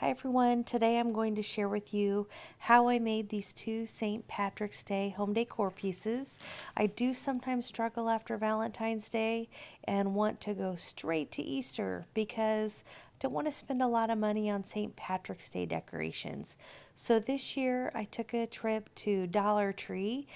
Hi everyone, today I'm going to share with you how I made these two St. Patrick's Day home decor pieces. I do sometimes struggle after Valentine's Day and want to go straight to Easter because I don't want to spend a lot of money on St. Patrick's Day decorations. So this year I took a trip to Dollar Tree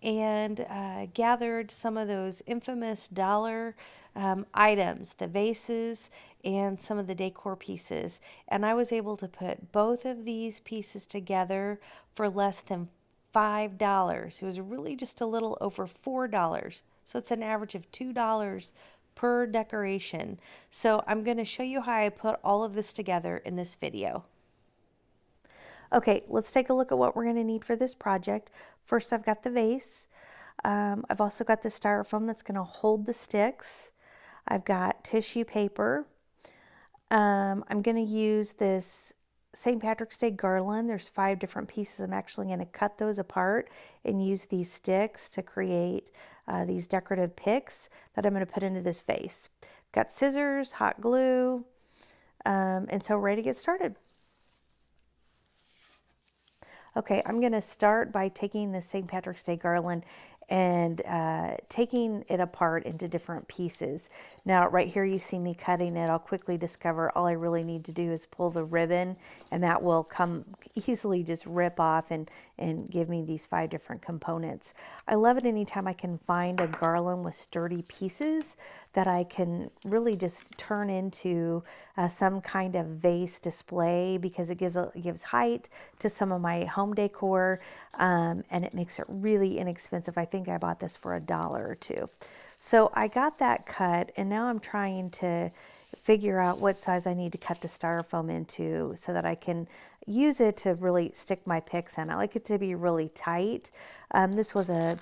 and gathered some of those infamous dollar items, the vases and some of the decor pieces. And I was able to put both of these pieces together for less than $5. It was really just a little over $4. So it's an average of $2 per decoration. So I'm going to show you how I put all of this together in this video. Okay, let's take a look at what we're going to need for this project. First, I've got the vase. I've also got the styrofoam that's going to hold the sticks. I've got tissue paper. I'm going to use this St. Patrick's Day garland. There's 5 different pieces. I'm actually going to cut those apart and use these sticks to create these decorative picks that I'm going to put into this vase. Got scissors, hot glue, and so ready to get started. Okay, I'm going to start by taking the St. Patrick's Day garland and taking it apart into different pieces. Now, right here you see me cutting it. I'll quickly discover all I really need to do is pull the ribbon, and that will come easily just rip off and give me these 5 different components. I love it anytime I can find a garland with sturdy pieces that I can really just turn into some kind of vase display, because it gives height to some of my home decor, and it makes it really inexpensive. I think I bought this for $1 or $2. So I got that cut, and now I'm trying to figure out what size I need to cut the styrofoam into so that I can use it to really stick my picks in. I like it to be really tight. This was a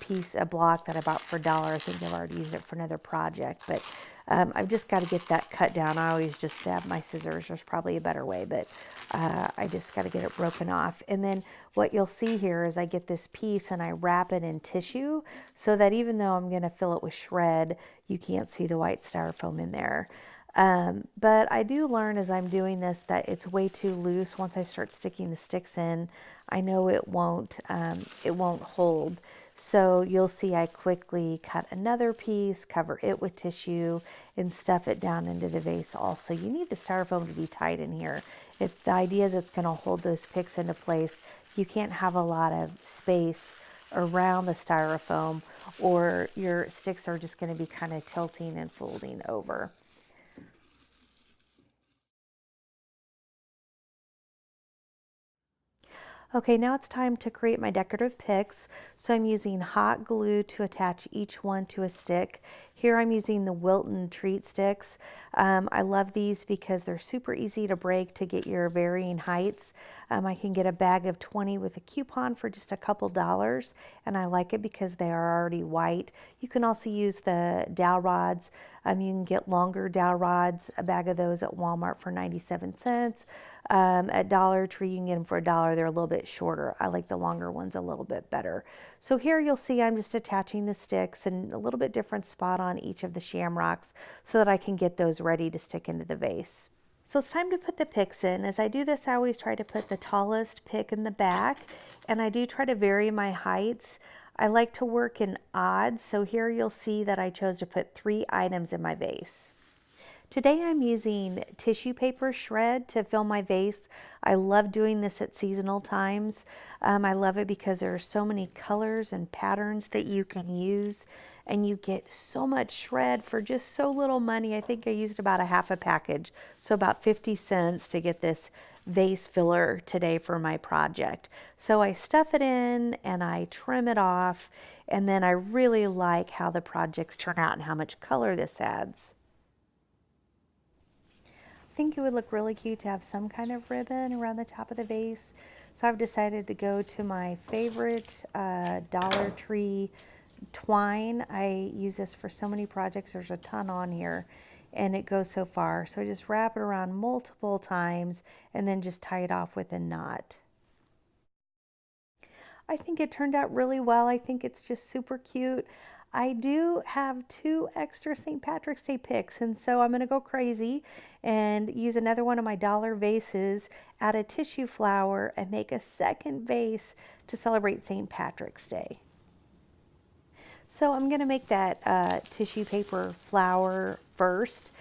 block that I bought for $1. I think I've already used it for another project, but I've just got to get that cut down. I always just stab my scissors. There's probably a better way, but I just got to get it broken off. And then what you'll see here is I get this piece and I wrap it in tissue so that even though I'm going to fill it with shred, you can't see the white styrofoam in there. But I do learn as I'm doing this that it's way too loose. Once I start sticking the sticks in, I know it won't hold. So you'll see I quickly cut another piece, cover it with tissue, and stuff it down into the vase also. You need the styrofoam to be tight in here. If the idea is it's going to hold those picks into place, you can't have a lot of space around the styrofoam, or your sticks are just going to be kind of tilting and folding over. Okay, now it's time to create my decorative picks. So I'm using hot glue to attach each one to a stick. Here I'm using the Wilton treat sticks. I love these because they're super easy to break to get your varying heights. I can get a bag of 20 with a coupon for just a couple dollars, and I like it because they are already white. You can also use the dowel rods. You can get longer dowel rods, a bag of those at Walmart for 97 cents. At Dollar Tree, you can get them for $1. They're a little bit shorter. I like the longer ones a little bit better. So here you'll see I'm just attaching the sticks in a little bit different spot on each of the shamrocks so that I can get those ready to stick into the vase. So it's time to put the picks in. As I do this, I always try to put the tallest pick in the back, and I do try to vary my heights. I like to work in odds, so here you'll see that I chose to put 3 items in my vase. Today I'm using tissue paper shred to fill my vase. I love doing this at seasonal times. I love it because there are so many colors and patterns that you can use, and you get so much shred for just so little money. I think I used about a half a package, so about 50 cents to get this vase filler today for my project. So I stuff it in and I trim it off, and then I really like how the projects turn out and how much color this adds. I think it would look really cute to have some kind of ribbon around the top of the vase. So I've decided to go to my favorite Dollar Tree twine. I use this for so many projects. There's a ton on here, and it goes so far. So I just wrap it around multiple times and then just tie it off with a knot. I think it turned out really well. I think it's just super cute. I do have 2 extra St. Patrick's Day picks, and so I'm going to go crazy and use another one of my dollar vases, add a tissue flower, and make a second vase to celebrate St. Patrick's Day. So I'm going to make that tissue paper flower first.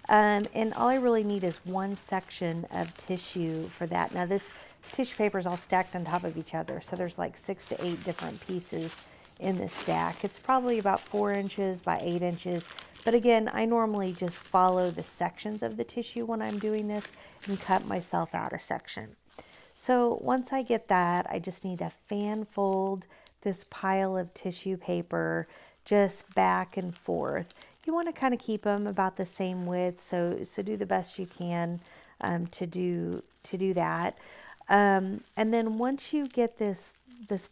And all I really need is one section of tissue for that. Now this tissue paper is all stacked on top of each other, so there's like 6 to 8 different pieces in the stack. It's probably about 4 inches by 8 inches. But again, I normally just follow the sections of the tissue when I'm doing this and cut myself out a section. So once I get that, I just need to fan fold this pile of tissue paper just back and forth. You want to kind of keep them about the same width, so do the best you can to do that. And then once you get this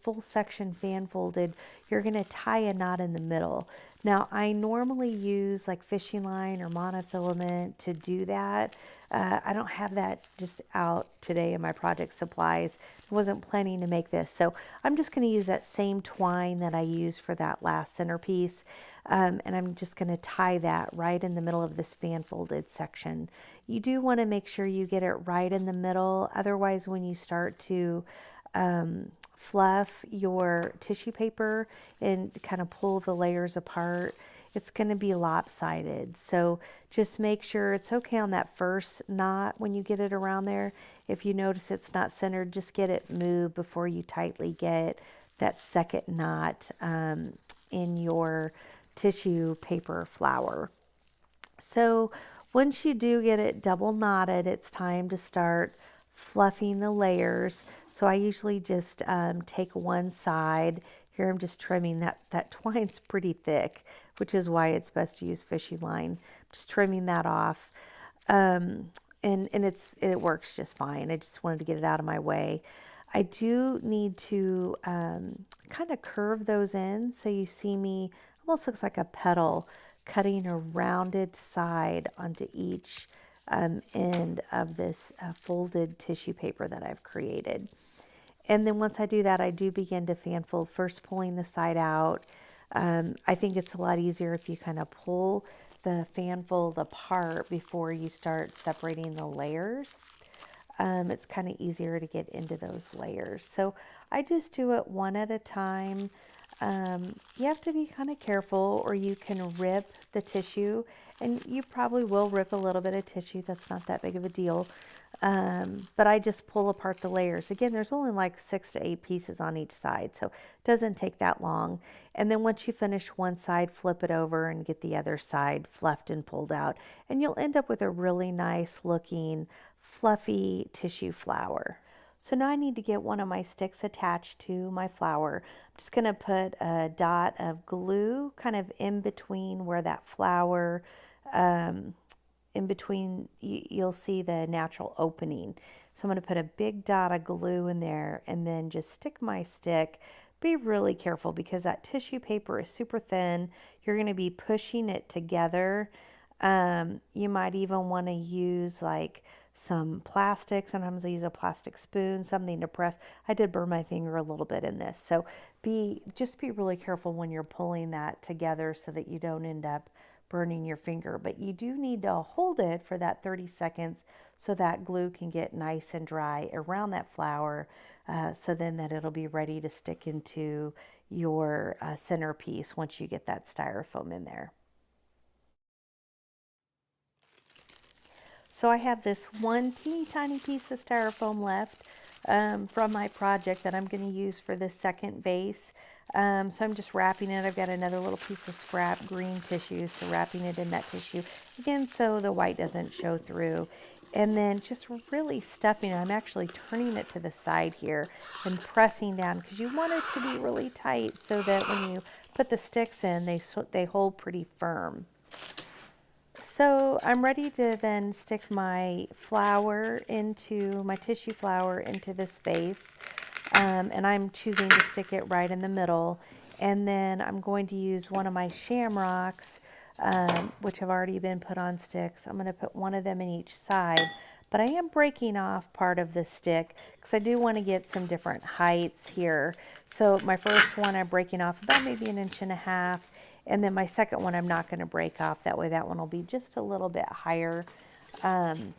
full section fan folded, you're going to tie a knot in the middle. Now I normally use like fishing line or monofilament to do that. I don't have that just out today in my project supplies. I wasn't planning to make this, so I'm just going to use that same twine that I used for that last centerpiece, and I'm just going to tie that right in the middle of this fan folded section. You do want to make sure you get it right in the middle, otherwise when you start to fluff your tissue paper and kind of pull the layers apart, it's going to be lopsided. So just make sure it's okay on that first knot when you get it around there. If you notice it's not centered, just get it moved before you tightly get that second knot in your tissue paper flower. So once you do get it double knotted, it's time to start fluffing the layers. So I usually just take one side. Here I'm just trimming that twine's pretty thick, which is why it's best to use fishing line. I'm just trimming that off. And it works just fine. I just wanted to get it out of my way. I do need to kind of curve those in, so you see me, almost looks like a petal, cutting a rounded side onto each end of this folded tissue paper that I've created. And then once I do that, I do begin to fan fold, first pulling the side out. I think it's a lot easier if you kind of pull the fan fold apart before you start separating the layers. It's kind of easier to get into those layers. So I just do it one at a time. You have to be kind of careful or you can rip the tissue, and you probably will rip a little bit of tissue. That's not that big of a deal. But I just pull apart the layers. Again, there's only like 6 to 8 pieces on each side, so it doesn't take that long. And then once you finish one side, flip it over and get the other side fluffed and pulled out. And you'll end up with a really nice looking fluffy tissue flower. So now I need to get one of my sticks attached to my flower. I'm just going to put a dot of glue kind of in between where that flower, in between, you'll see the natural opening. So I'm going to put a big dot of glue in there and then just stick my stick. Be really careful because that tissue paper is super thin. You're going to be pushing it together. You might even want to use like some plastic. Sometimes I use a plastic spoon, something to press. I did burn my finger a little bit in this. So just be really careful when you're pulling that together so that you don't end up burning your finger. But you do need to hold it for that 30 seconds so that glue can get nice and dry around that flower, so then that it'll be ready to stick into your centerpiece once you get that styrofoam in there. So I have this one teeny tiny piece of styrofoam left from my project that I'm going to use for the second vase. So I'm just wrapping it. I've got another little piece of scrap green tissue, so wrapping it in that tissue again so the white doesn't show through. And then just really stuffing it. I'm actually turning it to the side here and pressing down because you want it to be really tight so that when you put the sticks in, they hold pretty firm. So I'm ready to then stick my flower into, my tissue flower into this vase. And I'm choosing to stick it right in the middle. And then I'm going to use one of my shamrocks, which have already been put on sticks. I'm going to put one of them in each side. But I am breaking off part of the stick because I do want to get some different heights here. So my first one I'm breaking off about maybe 1.5 inches. And then my second one I'm not going to break off. That way that one will be just a little bit higher. And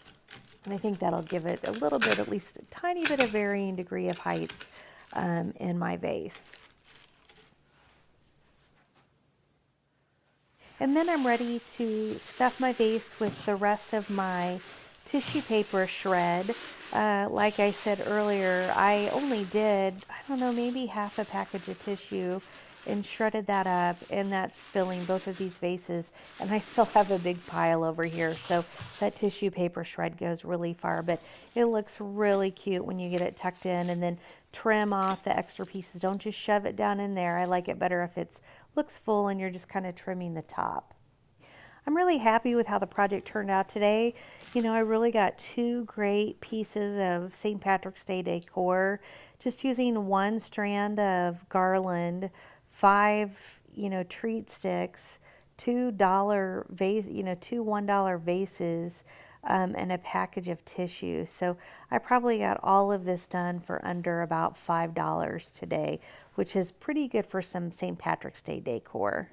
I think that'll give it a little bit, at least a tiny bit of varying degree of heights in my vase. And then I'm ready to stuff my vase with the rest of my tissue paper shred. Like I said earlier, I only did, I don't know, maybe half a package of tissue and shredded that up, and that's filling both of these vases, and I still have a big pile over here, so that tissue paper shred goes really far, but it looks really cute when you get it tucked in. And then trim off the extra pieces. Don't just shove it down in there. I like it better if it looks full and you're just kind of trimming the top. I'm really happy with how the project turned out today. You know, I really got 2 great pieces of St. Patrick's Day decor, just using 1 strand of garland, 5, treat sticks, $2 vase, 2 $1 vases, and a package of tissue. So I probably got all of this done for under about $5 today, which is pretty good for some St. Patrick's Day decor.